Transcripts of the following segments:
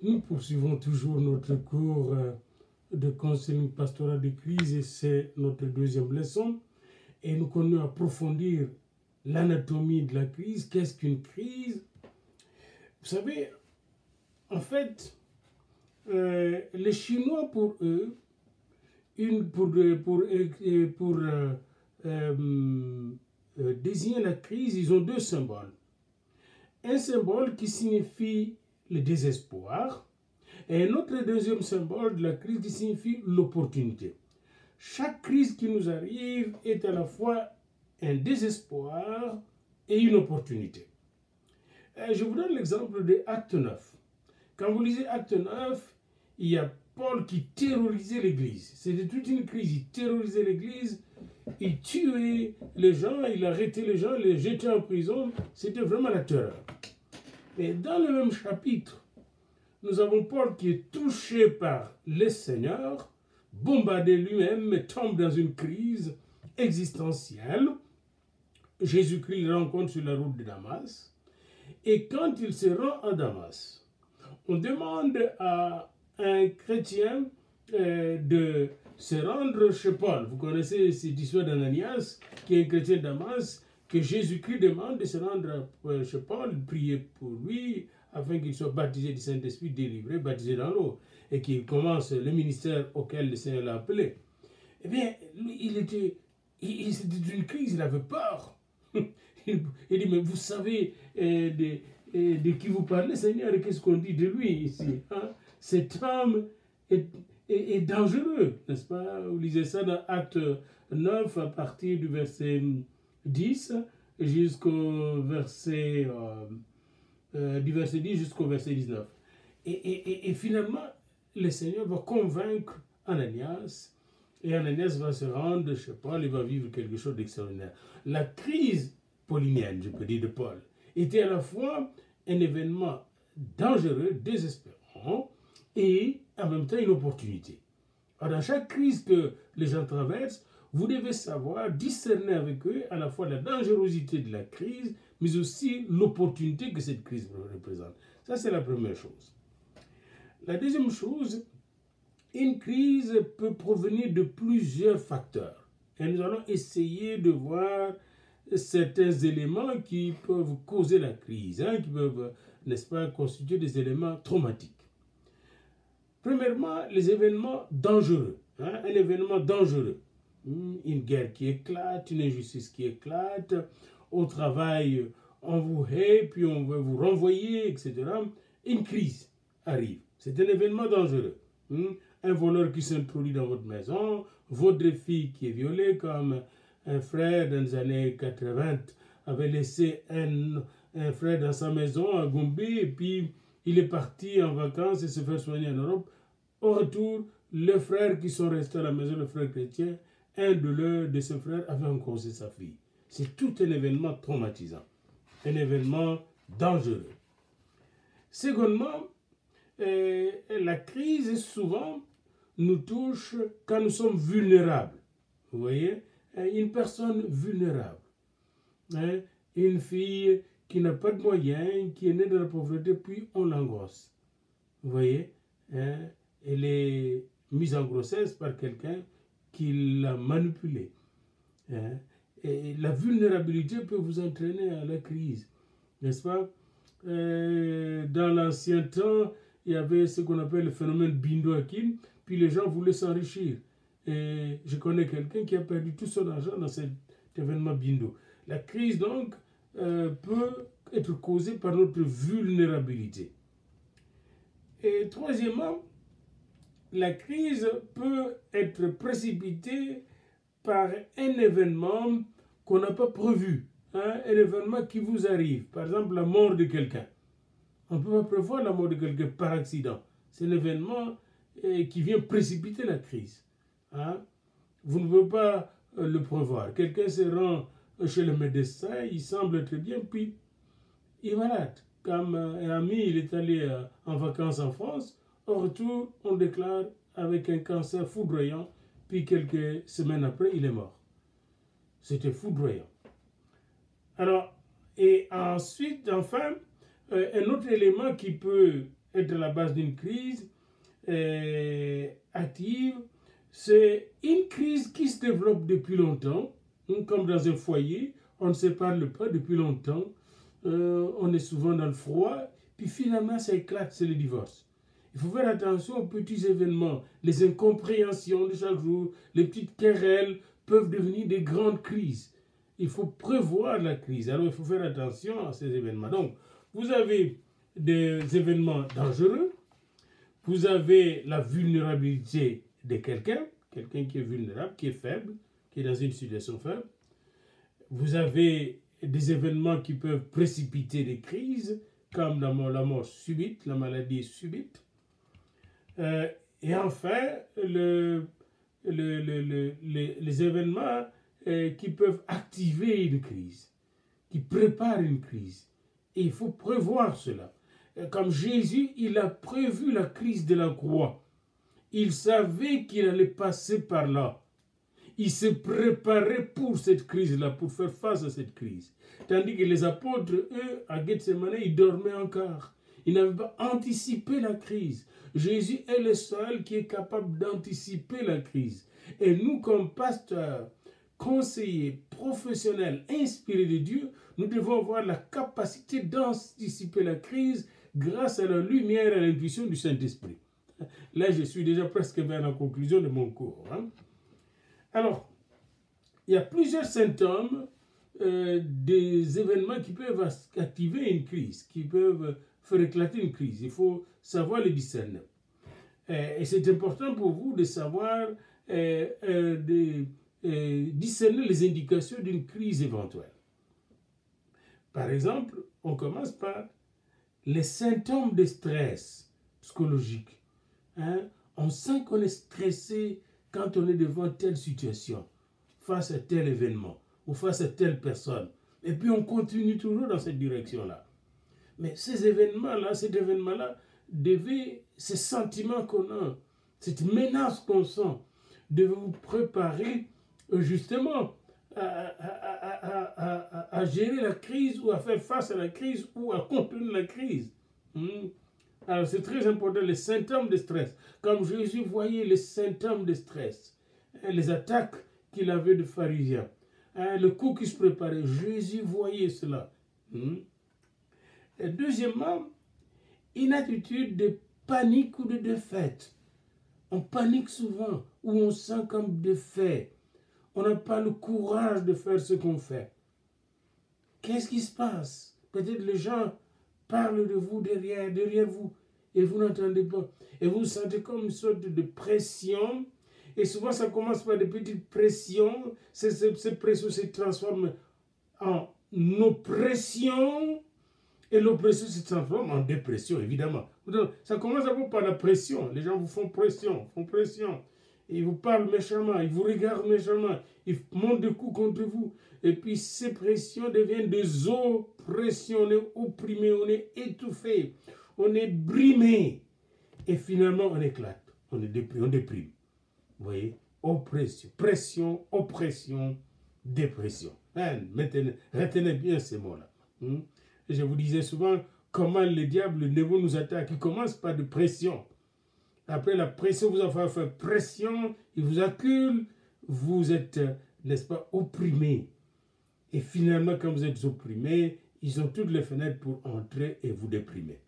Nous poursuivons toujours notre cours de counseling pastoral de crise et c'est notre deuxième leçon. Et nous continuons à approfondir l'anatomie de la crise. Qu'est-ce qu'une crise? Vous savez, en fait, les Chinois, pour eux, pour désigner la crise, ils ont deux symboles. Un symbole qui signifie le désespoir et un autre deuxième symbole de la crise qui signifie l'opportunité. Chaque crise qui nous arrive est à la fois un désespoir et une opportunité. Je vous donne l'exemple de Acte 9. Quand vous lisez Acte 9, il y a Paul qui terrorisait l'Église. C'était toute une crise. Il terrorisait l'Église, il tuait les gens, il arrêtait les gens, les jetait en prison. C'était vraiment la terreur. Mais dans le même chapitre, nous avons Paul qui est touché par le Seigneur, bombardé lui-même, tombe dans une crise existentielle. Jésus-Christ le rencontre sur la route de Damas. Et quand il se rend à Damas, on demande à un chrétien de se rendre chez Paul. Vous connaissez cette histoire d'Ananias, qui est un chrétien de Damas, que Jésus-Christ demande de se rendre chez Paul, prier pour lui, afin qu'il soit baptisé du Saint-Esprit, délivré, baptisé dans l'eau, et qu'il commence le ministère auquel le Seigneur l'a appelé. Eh bien, lui, c'était une crise, il avait peur. Il dit, mais vous savez de qui vous parlez, Seigneur, et qu'est-ce qu'on dit de lui ici, hein? Cet homme est dangereux, n'est-ce pas? Vous lisez ça dans Acte 9, à partir du verset 10 jusqu'au verset, du verset 10 jusqu'au verset 19. Et finalement, le Seigneur va convaincre Ananias, et Ananias va se rendre chez Paul et va vivre quelque chose d'extraordinaire. La crise paulinienne, je peux dire, de Paul, était à la fois un événement dangereux, désespérant, et en même temps une opportunité. Alors, dans chaque crise que les gens traversent, vous devez savoir discerner avec eux à la fois la dangerosité de la crise, mais aussi l'opportunité que cette crise représente. Ça, c'est la première chose. La deuxième chose, une crise peut provenir de plusieurs facteurs. Et nous allons essayer de voir certains éléments qui peuvent causer la crise, qui peuvent, n'est-ce pas, constituer des éléments traumatiques. Premièrement, les événements dangereux. Un événement dangereux. Une guerre qui éclate, une injustice qui éclate, au travail, on vous hait, puis on veut vous renvoyer, etc. Une crise arrive. C'est un événement dangereux. Un voleur qui s'introduit dans votre maison, votre fille qui est violée, comme un frère dans les années 80 avait laissé un frère dans sa maison à Gombe, et puis il est parti en vacances et se fait soigner en Europe. Au retour, les frères qui sont restés à la maison, le frère chrétien, un de ses frères avait encausé sa fille. C'est tout un événement traumatisant, un événement dangereux. Secondement, la crise souvent nous touche quand nous sommes vulnérables. Vous voyez, une personne vulnérable, une fille qui n'a pas de moyens, qui est née dans la pauvreté, puis on l'engrosse. Vous voyez, elle est mise en grossesse par quelqu'un qui l'a manipulée. Et la vulnérabilité peut vous entraîner à la crise, n'est-ce pas? Dans l'ancien temps, il y avait ce qu'on appelle le phénomène Bindo Hakim, puis les gens voulaient s'enrichir. Et je connais quelqu'un qui a perdu tout son argent dans cet événement Bindo. La crise, donc, peut être causée par notre vulnérabilité. Et troisièmement, la crise peut être précipitée par un événement qu'on n'a pas prévu, un événement qui vous arrive, par exemple la mort de quelqu'un. On ne peut pas prévoir la mort de quelqu'un par accident. C'est un événement qui vient précipiter la crise. Vous ne pouvez pas le prévoir. Quelqu'un se rend chez le médecin, il semble très bien, puis il est malade. Comme un ami, il est allé en vacances en France, au retour, on déclare avec un cancer foudroyant, puis quelques semaines après, il est mort. C'était foudroyant. Alors, et ensuite, enfin, un autre élément qui peut être à la base d'une crise active, c'est une crise qui se développe depuis longtemps, comme dans un foyer, on ne se parle pas depuis longtemps, on est souvent dans le froid, puis finalement ça éclate, c'est le divorce. Il faut faire attention aux petits événements, les incompréhensions de chaque jour, les petites querelles peuvent devenir des grandes crises. Il faut prévoir la crise, alors il faut faire attention à ces événements. Donc, vous avez des événements dangereux, vous avez la vulnérabilité de quelqu'un qui est vulnérable, qui est faible, qui est dans une situation faible. Vous avez des événements qui peuvent précipiter des crises, comme la mort subite, la maladie subite. Et enfin, les événements qui peuvent activer une crise, qui préparent une crise. Et il faut prévoir cela. Comme Jésus, il a prévu la crise de la croix. Il savait qu'il allait passer par là. Il se préparait pour cette crise-là, pour faire face à cette crise. Tandis que les apôtres, eux, à Gethsemane, ils dormaient encore. Ils n'avaient pas anticipé la crise. Jésus est le seul qui est capable d'anticiper la crise. Et nous, comme pasteurs, conseillers, professionnels, inspirés de Dieu, nous devons avoir la capacité d'anticiper la crise grâce à la lumière et à l'intuition du Saint-Esprit. Là, je suis déjà presque vers la conclusion de mon cours. Alors, il y a plusieurs symptômes des événements qui peuvent activer une crise, qui peuvent faire éclater une crise. Il faut savoir les discerner. Et c'est important pour vous de savoir discerner les indications d'une crise éventuelle. Par exemple, on commence par les symptômes de stress psychologique. On sent qu'on est stressé quand on est devant telle situation, face à tel événement, ou face à telle personne. Et puis on continue toujours dans cette direction-là. Mais ces événements-là, ces sentiments qu'on a, cette menace qu'on sent, devait vous préparer justement à gérer la crise ou à faire face à la crise ou à contenir la crise. Alors c'est très important, les symptômes de stress. Comme Jésus voyait les symptômes de stress, les attaques qu'il avait de pharisiens, le coup qui se préparait, Jésus voyait cela. Et deuxièmement, une attitude de panique ou de défaite. On panique souvent, ou on sent comme défait. On n'a pas le courage de faire ce qu'on fait. Qu'est-ce qui se passe? Peut-être les gens parlent de vous derrière vous, et vous n'entendez pas. Et vous sentez comme une sorte de pression. Et souvent, ça commence par des petites pressions. Ces pressions se transforment en oppression. Et l'oppression se transforme en dépression, évidemment. Ça commence d'abord par la pression. Les gens vous font pression. Ils vous parlent méchamment, ils vous regardent méchamment, ils montent des coups contre vous. Et puis ces pressions deviennent des oppressions. On est opprimé, on est étouffé, on est brimé. Et finalement, on éclate, on déprime. Vous voyez? Oppression, pression, oppression, dépression. Retenez bien ces mots-là. Je vous disais souvent comment le diable, le démon nous attaque. Il commence par de pression. Après la pression, vous avez fait pression, il vous accule, vous êtes, n'est-ce pas, opprimé. Et finalement, quand vous êtes opprimé, ils ont toutes les fenêtres pour entrer et vous déprimer.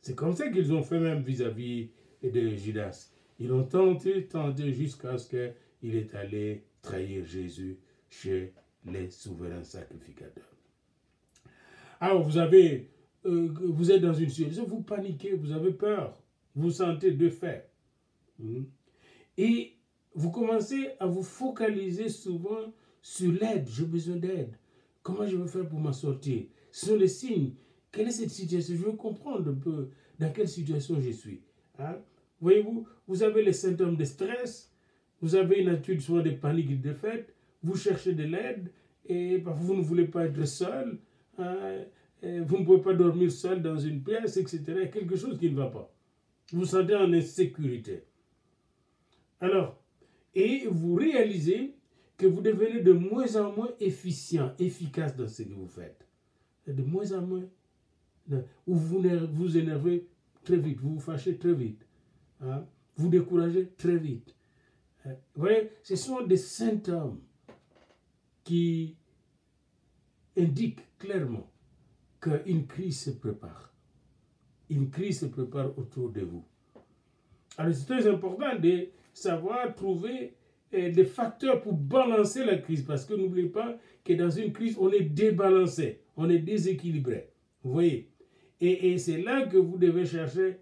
C'est comme ça qu'ils ont fait même vis-à-vis de Judas. Ils ont tenté jusqu'à ce qu'il est allé trahir Jésus chez les souverains sacrificateurs. Alors, vous êtes dans une situation, vous paniquez, vous avez peur, vous sentez de fait. Et vous commencez à vous focaliser souvent sur l'aide. J'ai besoin d'aide. Comment je vais faire pour m'en sortir? Ce sont les signes. Quelle est cette situation? Je veux comprendre un peu dans quelle situation je suis. Voyez-vous, vous avez les symptômes de stress, vous avez une attitude souvent de panique et de défaite, vous cherchez de l'aide et parfois vous ne voulez pas être seul. Vous ne pouvez pas dormir seul dans une pièce, etc. Il y a quelque chose qui ne va pas. Vous vous sentez en insécurité. Alors, et vous réalisez que vous devenez de moins en moins efficace dans ce que vous faites. De moins en moins. Ou vous vous énervez très vite, vous vous fâchez très vite, hein, vous découragez très vite. Vous voyez, ce sont des symptômes qui indiquent clairement qu'une crise se prépare. Une crise se prépare autour de vous. Alors c'est très important de savoir trouver des facteurs pour balancer la crise, parce que n'oubliez pas que dans une crise, on est débalancé, on est déséquilibré. Vous voyez? Et c'est là que vous devez chercher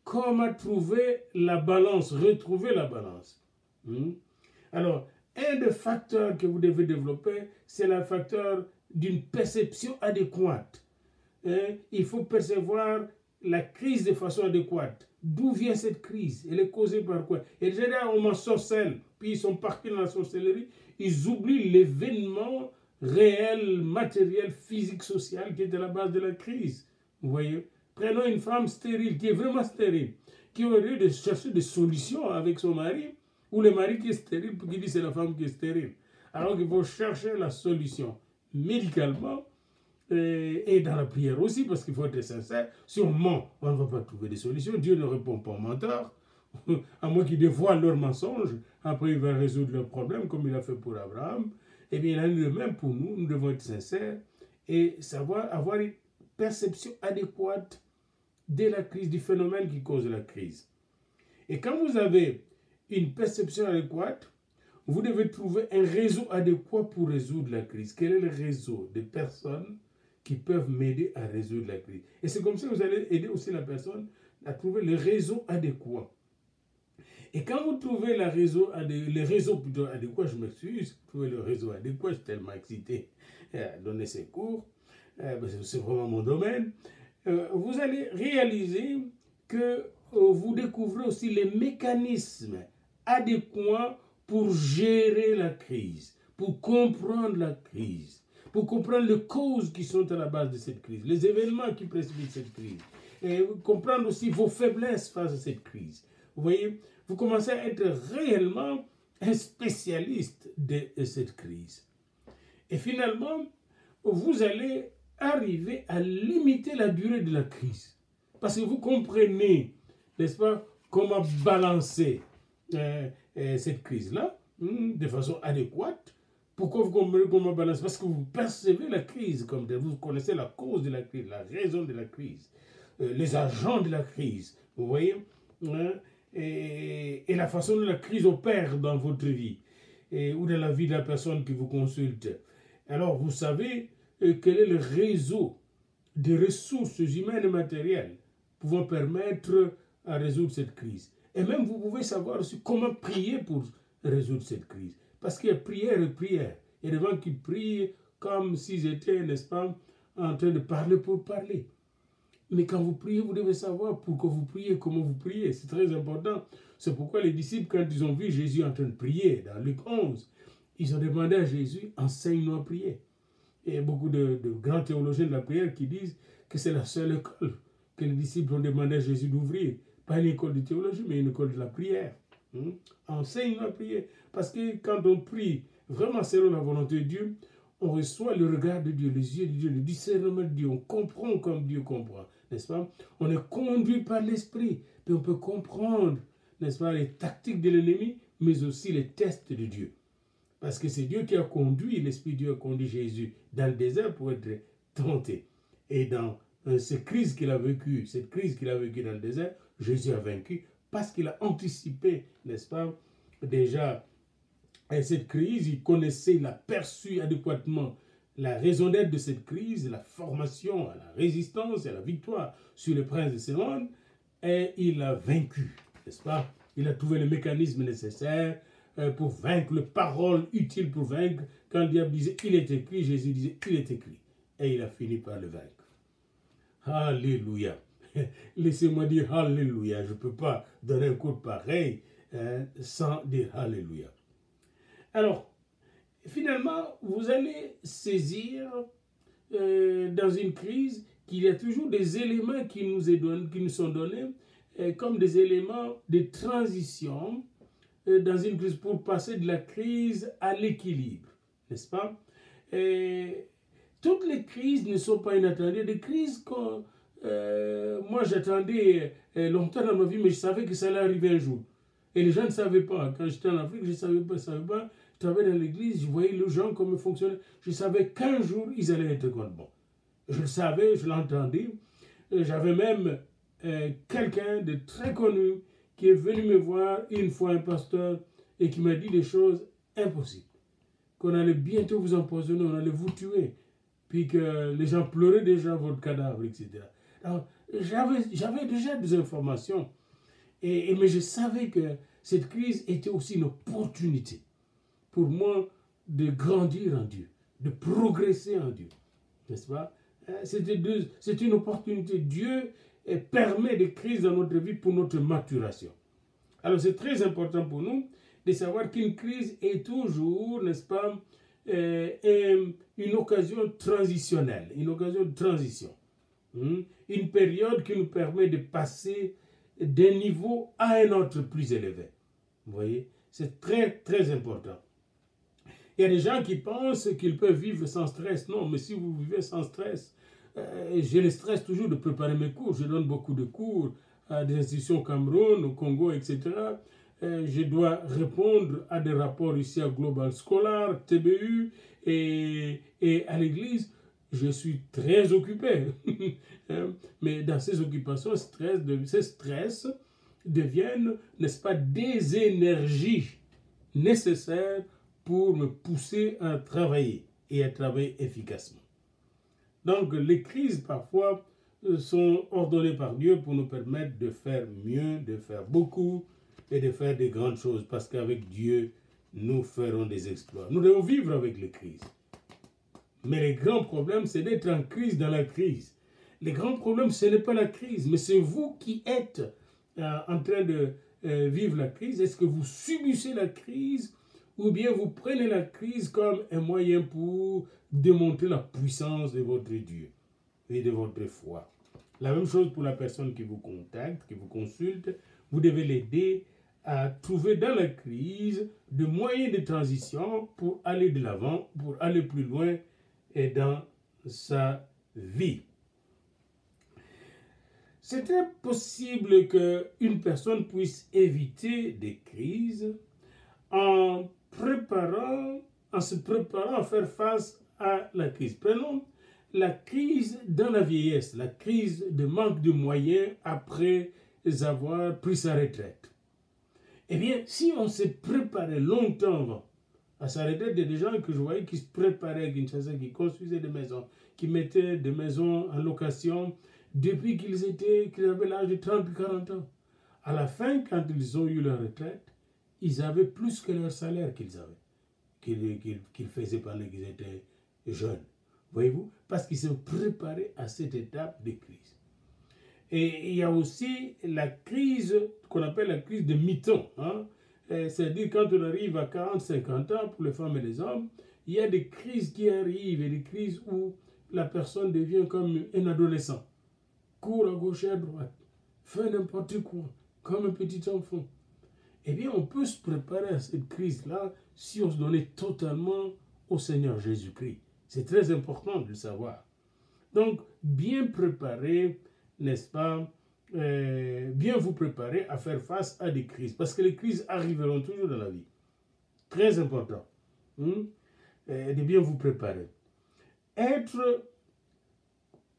comment trouver la balance, retrouver la balance. Alors, un des facteurs que vous devez développer, c'est le facteur d'une perception adéquate. Il faut percevoir la crise de façon adéquate. D'où vient cette crise? Elle est causée par quoi? Et déjà, on m'ensorcelle, puis ils sont partis dans la sorcellerie, ils oublient l'événement réel, matériel, physique, social qui est à la base de la crise. Vous voyez? Prenons une femme stérile, qui est vraiment stérile, qui aurait lieu de chercher des solutions avec son mari, ou le mari qui est stérile, qui dit c'est la femme qui est stérile. Alors qu'il faut chercher la solution médicalement, et dans la prière aussi, parce qu'il faut être sincère. Si on ment, on ne va pas trouver des solutions. Dieu ne répond pas aux menteurs, à moins qu'ils dévoilent leurs mensonges. Après, il va résoudre leurs problèmes, comme il a fait pour Abraham. Eh bien, il a le même pour nous. Nous devons être sincères et savoir avoir une perception adéquate de la crise, du phénomène qui cause la crise. Et quand vous avez une perception adéquate, vous devez trouver un réseau adéquat pour résoudre la crise. Quel est le réseau de personnes qui peuvent m'aider à résoudre la crise? Et c'est comme ça que vous allez aider aussi la personne à trouver le réseau adéquat. Et quand vous trouvez le réseau plutôt adéquat, je m'excuse, vous trouvez le réseau adéquat, je suis tellement excité à donner ces cours, c'est vraiment mon domaine, vous allez réaliser que vous découvrez aussi les mécanismes adéquats pour gérer la crise, pour comprendre la crise, pour comprendre les causes qui sont à la base de cette crise, les événements qui précipitent cette crise, et comprendre aussi vos faiblesses face à cette crise. Vous voyez, vous commencez à être réellement un spécialiste de cette crise. Et finalement, vous allez arriver à limiter la durée de la crise. Parce que vous comprenez, n'est-ce pas, comment balancer cette crise-là de façon adéquate. Pourquoi vous comprenez comment balancer? Parce que vous percevez la crise comme telle, vous connaissez la cause de la crise, la raison de la crise, les agents de la crise, vous voyez, et la façon dont la crise opère dans votre vie ou dans la vie de la personne qui vous consulte. Alors vous savez quel est le réseau de ressources humaines et matérielles pouvant permettre à résoudre cette crise. Et même vous pouvez savoir aussi comment prier pour résoudre cette crise. Parce qu'il y a prière et prière. Il y a des gens qui prient comme s'ils étaient, n'est-ce pas, en train de parler pour parler. Mais quand vous priez, vous devez savoir pourquoi vous priez, comment vous priez. C'est très important. C'est pourquoi les disciples, quand ils ont vu Jésus en train de prier, dans Luc 11, ils ont demandé à Jésus, enseigne-nous à prier. Et il y a beaucoup de grands théologiens de la prière qui disent que c'est la seule école que les disciples ont demandé à Jésus d'ouvrir. Pas une école de théologie, mais une école de la prière. Enseigne-nous à prier. Parce que quand on prie vraiment selon la volonté de Dieu, on reçoit le regard de Dieu, les yeux de Dieu, le discernement de Dieu. On comprend comme Dieu comprend, n'est-ce pas? On est conduit par l'Esprit, puis on peut comprendre, n'est-ce pas, les tactiques de l'ennemi, mais aussi les tests de Dieu. Parce que c'est Dieu qui a conduit, l'Esprit de Dieu a conduit Jésus dans le désert pour être tenté. Et dans cette crise qu'il a vécue, dans le désert, Jésus a vaincu parce qu'il a anticipé, n'est-ce pas, déjà cette crise, il connaissait, il a perçu adéquatement la raison d'être de cette crise, la formation à la résistance et à la victoire sur le prince de ce monde, et il a vaincu, n'est-ce pas? Il a trouvé le mécanisme nécessaire pour vaincre, les paroles utiles pour vaincre. Quand le diable disait « il est écrit », Jésus disait « il est écrit ». Et il a fini par le vaincre. Alléluia. Laissez-moi dire Alléluia. Je ne peux pas donner un cours pareil sans dire Alléluia. Alors, finalement, vous allez saisir dans une crise qu'il y a toujours des éléments qui nous sont donnés comme des éléments de transition dans une crise pour passer de la crise à l'équilibre, n'est-ce pas? Toutes les crises ne sont pas inattendues. Des crises moi j'attendais longtemps dans ma vie, mais je savais que ça allait arriver un jour. Et les gens ne savaient pas. Quand j'étais en Afrique, je ne savais pas. Je travaillais dans l'église, je voyais les gens comment ils fonctionnaient. Je savais qu'un jour, ils allaient être comme bon. Je le savais, je l'entendais. J'avais même quelqu'un de très connu qui est venu me voir une fois, un pasteur, et qui m'a dit des choses impossibles. Qu'on allait bientôt vous empoisonner, on allait vous tuer. Puis que les gens pleuraient déjà votre cadavre, etc. Alors, j'avais déjà des informations. Mais je savais que cette crise était aussi une opportunité pour moi de grandir en Dieu, de progresser en Dieu. N'est-ce pas? C'est une opportunité. Dieu permet des crises dans notre vie pour notre maturation. Alors c'est très important pour nous de savoir qu'une crise est toujours, n'est-ce pas, une occasion transitionnelle, une occasion de transition. Une période qui nous permet de passer d'un niveau à un autre plus élevé. Vous voyez, c'est très, très important. Il y a des gens qui pensent qu'ils peuvent vivre sans stress. Non, mais si vous vivez sans stress, j'ai le stress toujours de préparer mes cours. Je donne beaucoup de cours à des institutions au Cameroun, au Congo, etc. Je dois répondre à des rapports ici à Global Scholar, TBU et à l'église. Je suis très occupé. Mais dans ces occupations, ces stress deviennent, n'est-ce pas, des énergies nécessaires pour me pousser à travailler et à travailler efficacement. Donc, les crises, parfois, sont ordonnées par Dieu pour nous permettre de faire mieux, de faire beaucoup et de faire des grandes choses. Parce qu'avec Dieu, nous ferons des exploits. Nous devons vivre avec les crises. Mais le grand problème, c'est d'être en crise dans la crise. Le grand problème, ce n'est pas la crise, mais c'est vous qui êtes en train de vivre la crise. Est-ce que vous subissez la crise ou bien vous prenez la crise comme un moyen pour démontrer la puissance de votre Dieu et de votre foi? La même chose pour la personne qui vous contacte, qui vous consulte. Vous devez l'aider à trouver dans la crise des moyens de transition pour aller de l'avant, pour aller plus loin et dans sa vie. C'est impossible qu'une personne puisse éviter des crises en se préparant à faire face à la crise. Prenons la crise dans la vieillesse, la crise de manque de moyens après avoir pris sa retraite. Eh bien, si on s'est préparé longtemps avant à sa retraite, il y a des gens que je voyais qui se préparaient à Kinshasa, qui construisaient des maisons, qui mettaient des maisons en location depuis qu'ils avaient l'âge de 30-40 ans. À la fin, quand ils ont eu leur retraite, ils avaient plus que leur salaire qu'ils faisaient pendant qu'ils étaient jeunes. Voyez-vous? Parce qu'ils sont préparés à cette étape de crise. Et il y a aussi la crise qu'on appelle la crise de mi-temps. C'est-à-dire quand on arrive à 40-50 ans pour les femmes et les hommes, il y a des crises qui arrivent et des crises où la personne devient comme un adolescent. Court à gauche et à droite, fait n'importe quoi, comme un petit enfant. Eh bien, on peut se préparer à cette crise-là si on se donnait totalement au Seigneur Jésus-Christ. C'est très important de le savoir. Donc, bien préparer, n'est-ce pas, bien vous préparer à faire face à des crises. Parce que les crises arriveront toujours dans la vie. Très important. De bien vous préparer. Être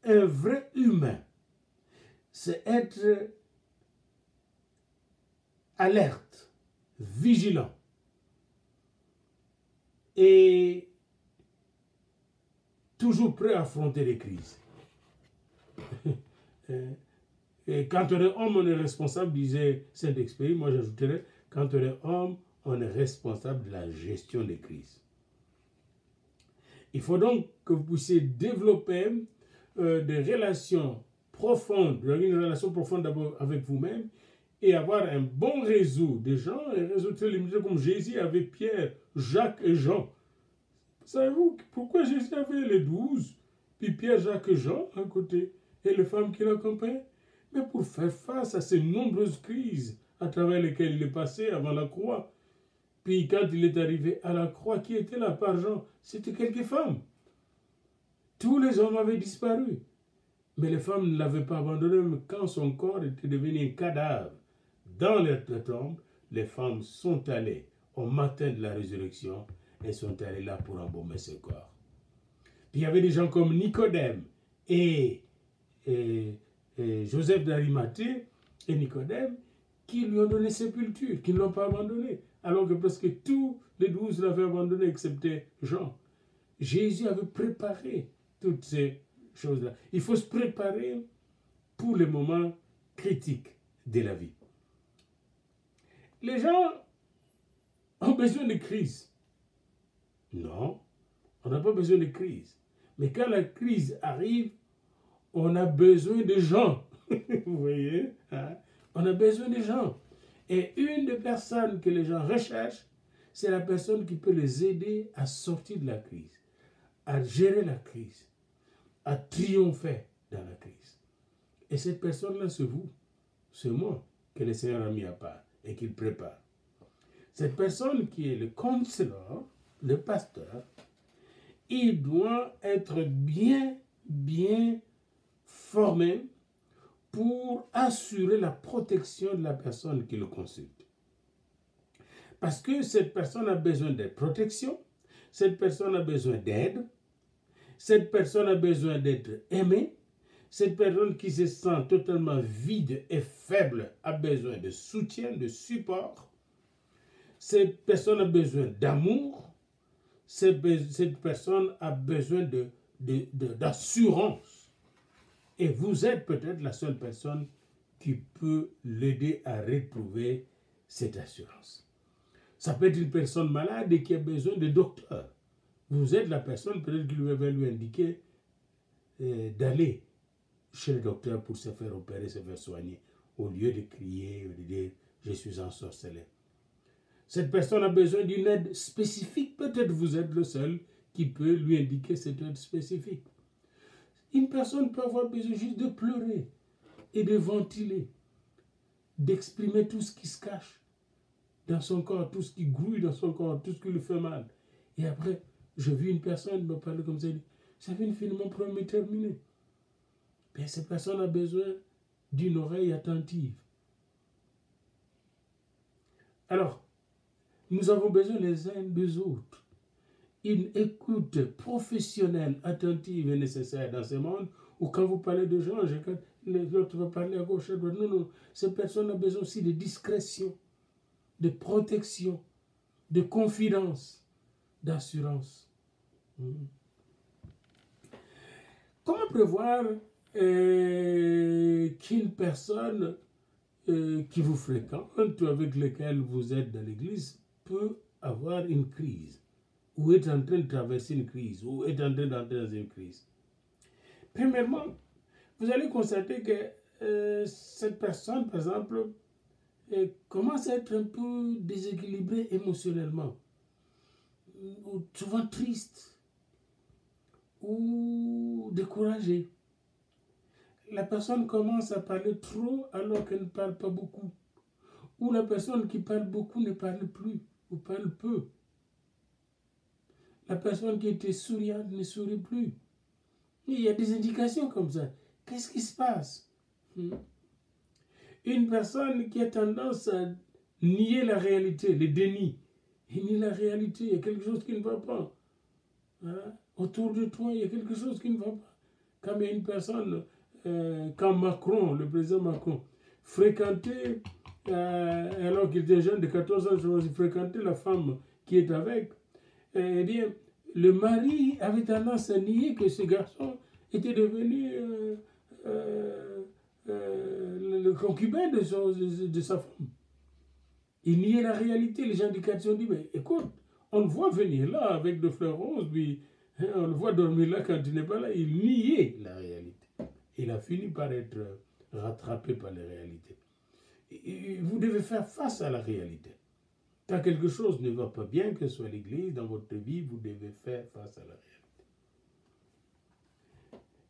un vrai humain, c'est être alerte, vigilant et toujours prêt à affronter les crises. Et quand on est homme, on est responsable, disait Saint-Exupéry. Moi, j'ajouterais, quand on est homme, on est responsable de la gestion des crises. Il faut donc que vous puissiez développer des relations profondes, une relation profonde d'abord avec vous-même et avoir un bon réseau de gens, un réseau très limité comme Jésus avait Pierre, Jacques et Jean. Savez-vous pourquoi Jésus avait les 12, puis Pierre, Jacques et Jean à côté, et les femmes qui l'accompagnaient? Mais pour faire face à ces nombreuses crises à travers lesquelles il est passé avant la croix. Puis quand il est arrivé à la croix, qui était là par Jean? C'était quelques femmes. Tous les hommes avaient disparu. Mais les femmes ne l'avaient pas abandonné, mais quand son corps était devenu un cadavre dans la tombe, les femmes sont allées au matin de la résurrection et sont allées là pour embaumer ce corps. Puis il y avait des gens comme Nicodème et Joseph d'Arimathée et Nicodème qui lui ont donné sépulture, qui ne l'ont pas abandonné, alors que presque tous les 12 l'avaient abandonné, excepté Jean. Jésus avait préparé toutes ces choses-là. Il faut se préparer pour les moments critiques de la vie. Les gens ont besoin de crise. Non, on n'a pas besoin de crise. Mais quand la crise arrive, on a besoin de gens. Vous voyez, hein? On a besoin de gens. Et une des personnes que les gens recherchent, c'est la personne qui peut les aider à sortir de la crise, à gérer la crise, à triompher dans la crise. Et cette personne-là, c'est vous, c'est moi, que le Seigneur a mis à part et qu'il prépare. Cette personne qui est le counselor, le pasteur, il doit être bien formé pour assurer la protection de la personne qui le consulte. Parce que cette personne a besoin de protection, cette personne a besoin d'aide, cette personne a besoin d'être aimée, cette personne qui se sent totalement vide et faible a besoin de soutien, de support. Cette personne a besoin d'amour, cette personne a besoin d'assurance. Et vous êtes peut-être la seule personne qui peut l'aider à retrouver cette assurance. Ça peut être une personne malade et qui a besoin de docteur. Vous êtes la personne peut-être qui va lui indiquer d'aller chez le docteur pour se faire opérer, se faire soigner, au lieu de crier, de dire « je suis ensorcelé ». Cette personne a besoin d'une aide spécifique. Peut-être vous êtes le seul qui peut lui indiquer cette aide spécifique. Une personne peut avoir besoin juste de pleurer et de ventiler, d'exprimer tout ce qui se cache dans son corps, tout ce qui grouille dans son corps, tout ce qui lui fait mal. Et après, je vis une personne me parler comme ça, j'avais une fille, mon problème est terminé. Bien, cette personne a besoin d'une oreille attentive. Alors, nous avons besoin les uns des autres. Une écoute professionnelle, attentive est nécessaire dans ce monde où quand vous parlez de gens, l'autre va parler à gauche, à droite. Non, cette personne a besoin aussi de discrétion, de protection, de confidence, d'assurance. Comment prévoir qu'une personne qui vous fréquente ou avec laquelle vous êtes dans l'église peut avoir une crise, ou est en train de traverser une crise, ou est en train d'entrer dans une crise? Premièrement, vous allez constater que cette personne, par exemple, commence à être un peu déséquilibrée émotionnellement, ou souvent triste, ou découragée. La personne commence à parler trop alors qu'elle ne parle pas beaucoup. Ou la personne qui parle beaucoup ne parle plus, ou parle peu. La personne qui était souriante ne sourit plus. Il y a des indications comme ça. Qu'est-ce qui se passe? Une personne qui a tendance à nier la réalité, le déni. Il nie la réalité, il y a quelque chose qui ne va pas. Hein? Autour de toi, il y a quelque chose qui ne va pas. Comme il y a une personne, quand Macron, le président Macron, fréquentait, alors qu'il était jeune de 14 ans, il fréquentait la femme qui est avec, eh bien, le mari avait tendance à nier que ce garçon était devenu le concubin de sa femme. Il niait la réalité. Les gens du quartier ont dit, mais écoute, on le voit venir là avec de fleurs roses, puis on le voit dormir là quand il n'est pas là. Il niait la réalité. Il a fini par être rattrapé par les réalités. Et vous devez faire face à la réalité. Quand quelque chose ne va pas bien, que ce soit l'église, dans votre vie, vous devez faire face à la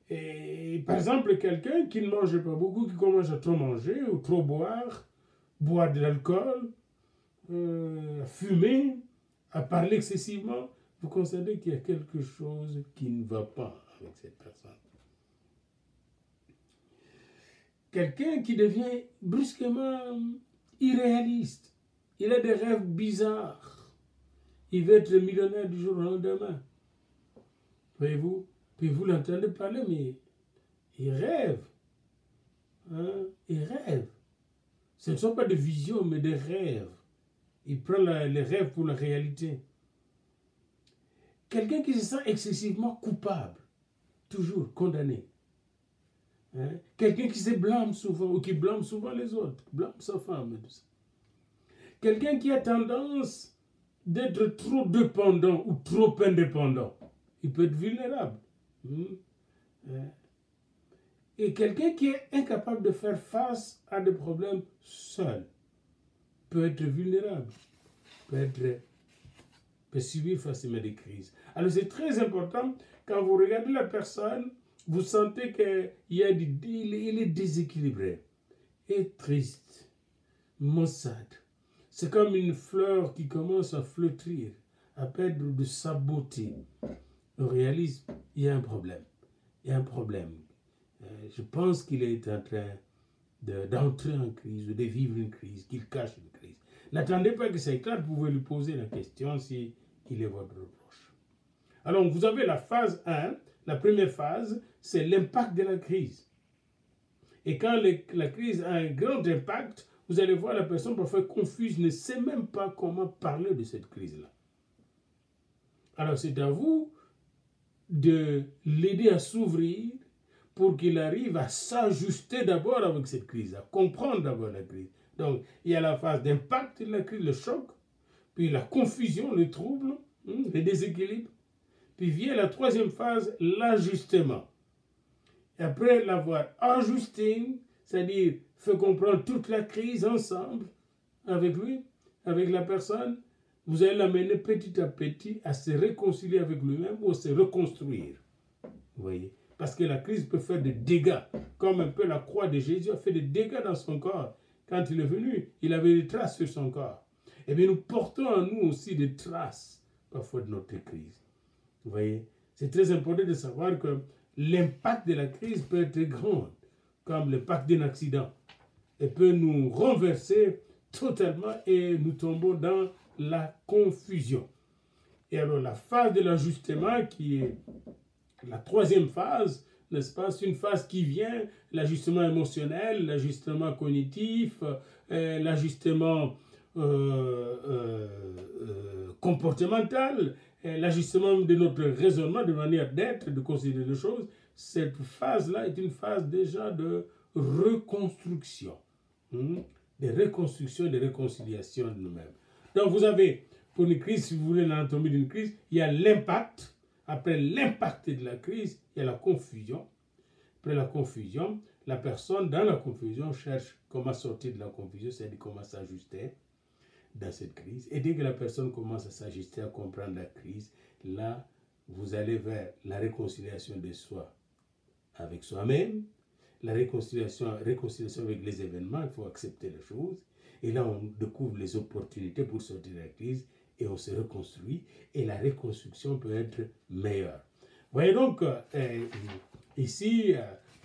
réalité. Et par exemple, quelqu'un qui ne mange pas beaucoup, qui commence à trop manger ou trop boire de l'alcool, à fumer, à parler excessivement, vous constatez qu'il y a quelque chose qui ne va pas avec cette personne. quelqu'un qui devient brusquement irréaliste. Il a des rêves bizarres. Il veut être millionnaire du jour au lendemain. Voyez-vous? Puis vous l'entendez parler, mais il rêve. Hein? Il rêve. Ce ne sont pas des visions, mais des rêves. Il prend les rêves pour la réalité. Quelqu'un qui se sent excessivement coupable, toujours condamné. Hein? Quelqu'un qui se blâme souvent, ou qui blâme souvent les autres, blâme sa femme et tout ça. Quelqu'un qui a tendance d'être trop dépendant ou trop indépendant. Il peut être vulnérable. Et quelqu'un qui est incapable de faire face à des problèmes seul peut être vulnérable, peut subir facilement des crises. Alors c'est très important, quand vous regardez la personne, vous sentez qu'il est déséquilibré, et triste, maussade. C'est comme une fleur qui commence à flétrir, à perdre de sa beauté. On réalise, il y a un problème. Il y a un problème. Je pense qu'il est en train d'entrer en crise, de vivre une crise, qu'il cache une crise. N'attendez pas que ça éclate, vous pouvez lui poser la question si il est votre reproche. Alors, vous avez la phase 1. La première phase, c'est l'impact de la crise. Et quand la crise a un grand impact, vous allez voir la personne parfois confuse, ne sait même pas comment parler de cette crise-là. Alors, c'est à vous de l'aider à s'ouvrir pour qu'il arrive à s'ajuster d'abord avec cette crise, à comprendre d'abord la crise. Donc, il y a la phase d'impact de la crise, le choc, puis la confusion, le trouble, le déséquilibre. Puis vient la troisième phase, l'ajustement. Et après l'avoir ajusté, c'est-à-dire fait comprendre toute la crise ensemble, avec lui, avec la personne, vous allez l'amener petit à petit à se réconcilier avec lui-même ou à se reconstruire. Vous voyez? Parce que la crise peut faire des dégâts, comme un peu la croix de Jésus a fait des dégâts dans son corps. Quand il est venu, il avait des traces sur son corps. Et bien nous portons en nous aussi des traces, parfois, de notre crise. Vous voyez? C'est très important de savoir que l'impact de la crise peut être grand, comme l'impact d'un accident, et peut nous renverser totalement et nous tombons dans la confusion. Et alors la phase de l'ajustement, qui est la troisième phase, n'est-ce pas? C'est une phase qui vient, l'ajustement émotionnel, l'ajustement cognitif, l'ajustement comportemental, l'ajustement de notre raisonnement, de manière d'être, de considérer les choses. Cette phase-là est une phase déjà de reconstruction, de reconstruction, de réconciliation de nous-mêmes. Donc vous avez, pour une crise, si vous voulez l'anatomie d'une crise, il y a l'impact. Après l'impact de la crise, il y a la confusion. Après la confusion, la personne dans la confusion cherche comment sortir de la confusion, c'est-à-dire comment s'ajuster dans cette crise. Et dès que la personne commence à s'ajuster, à comprendre la crise, là, vous allez vers la réconciliation de soi avec soi-même, la réconciliation avec les événements, il faut accepter les choses. Et là, on découvre les opportunités pour sortir de la crise et on se reconstruit. Et la reconstruction peut être meilleure. Voyez donc, ici,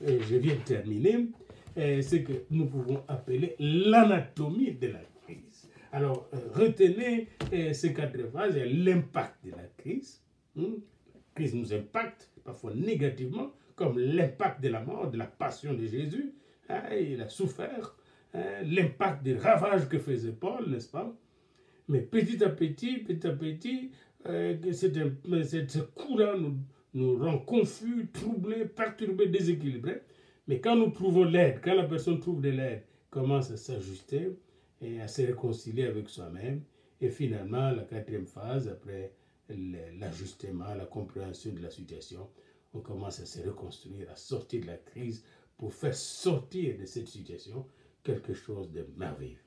je viens de terminer, ce que nous pouvons appeler l'anatomie de la crise. Alors, retenez ces quatre phases. Il y a l'impact de la crise. La crise nous impacte, parfois négativement, comme l'impact de la mort, de la passion de Jésus. Il a souffert. L'impact des ravages que faisait Paul, n'est-ce pas? Mais petit à petit, ce coup-là nous rend confus, troublés, perturbés, déséquilibrés. Mais quand nous trouvons l'aide, quand la personne trouve de l'aide, commence à s'ajuster et à se réconcilier avec soi-même. Et finalement, la quatrième phase, après l'ajustement, la compréhension de la situation, on commence à se reconstruire, à sortir de la crise pour faire sortir de cette situation quelque chose de merveilleux.